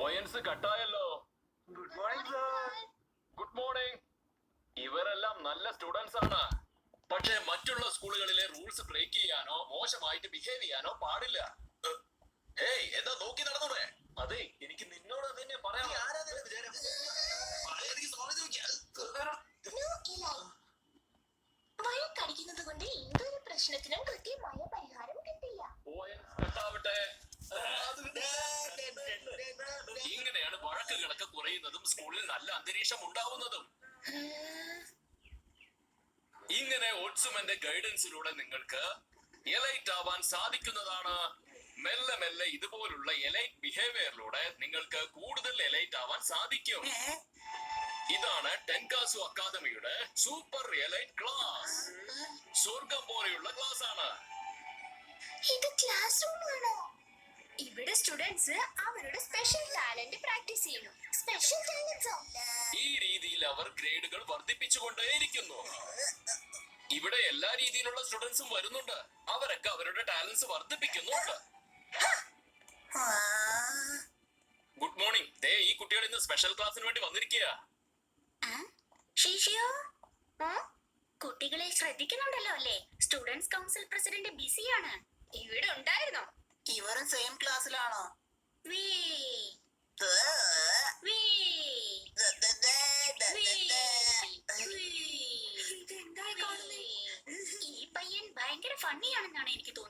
Points കട്ടായല്ലോ. Good morning sir. Good morning. ഇവരെല്ലാം നല്ല സ്റ്റുഡൻസ് ആണ്, പക്ഷേ മറ്റുള്ള സ്കൂളുകളിലെ റൂൾസ് ബ്രേക്ക് ചെയ്യാനോ മോശമായിട്ട് ബിഹേവ് ചെയ്യാനോ പാടില്ല. ഹേയ്, എന്താ നോക്കി നടന്നൂടെ? അതെ, എനിക്ക് നിന്നോട് തന്നെ പറയാം. വഴക്കടിക്കുന്നത് കൊണ്ട് എന്തൊരു പ്രശ്നത്തിനും കൃത്യമായ പരിഹാരം കിട്ടില്ല. പോയിന്റ്സ് കട്ടാവട്ടെ. ഇങ്ങനെയാണ് വഴക്കുകളൊക്കെ കുറയുന്നതും സ്കൂളിൽ നല്ല അന്തരീക്ഷം ഉണ്ടാവുന്നതും. ഇങ്ങനെ ഒട്സുമന്റെ ഗൈഡൻസിലൂടെ നിങ്ങൾക്ക് എലൈറ്റ് ആവാൻ സാധിക്കുന്നതാണ്. മെല്ലെ മെല്ലെ ഇതുപോലുള്ള എലൈറ്റ് ബിഹേവിയറിലൂടെ നിങ്ങൾക്ക് കൂടുതൽ എലൈറ്റ് ആവാൻ സാധിക്കും. ഇതാണ് ടെൻകാസു അക്കാദമിയുടെ സൂപ്പർ എലൈറ്റ് ക്ലാസ്. സ്വർഗം പോലെയുള്ള ക്ലാസ് ആണ് ഇത്. ക്ലാസ് റൂം ആണോ? ഇവിടെ സ്റ്റുഡൻസ് അവരുടെ സ്പെഷ്യൽ ടാലന്റ് പ്രാക്ടീസ് ചെയ്യുന്നു. സ്പെഷ്യൽ ടാലന്റ്സോ? ഈ രീതിയിൽ അവർ ഗ്രേഡുകൾ വർദ്ധിപ്പിച്ചുകൊണ്ടേയിരിക്കുന്നു. ഇവിടെ എല്ലാ രീതിയിലുള്ള സ്റ്റുഡൻസും വരുന്നുണ്ട്. അവരൊക്കെ അവരുടെ ടാലൻസ് വർദ്ധിപ്പിക്കുന്നുണ്ട്. Good morning. ദേ, ഈ കുട്ടികൾ ഇന്ന് സ്പെഷ്യൽ ക്ലാസ്സിന് വേണ്ടി വന്നിരിക്കുക. ഷിഷിയോ, കുട്ടികളെ ശ്രദ്ധിക്കുന്നുണ്ടല്ലോ അല്ലേ? സ്റ്റുഡൻസ് കൗൺസിൽ പ്രസിഡന്റ് ബിസിയാണ്. ഇവിടെ ഉണ്ടായിരുന്നോ? ഇവരും സെയിം ക്ലാസ്സിലാണോ? വീ വീ ഈ പയ്യൻ ഭയങ്കര ഫണ്ണിയാണെന്നാണ് എനിക്ക് തോന്നുന്നത്.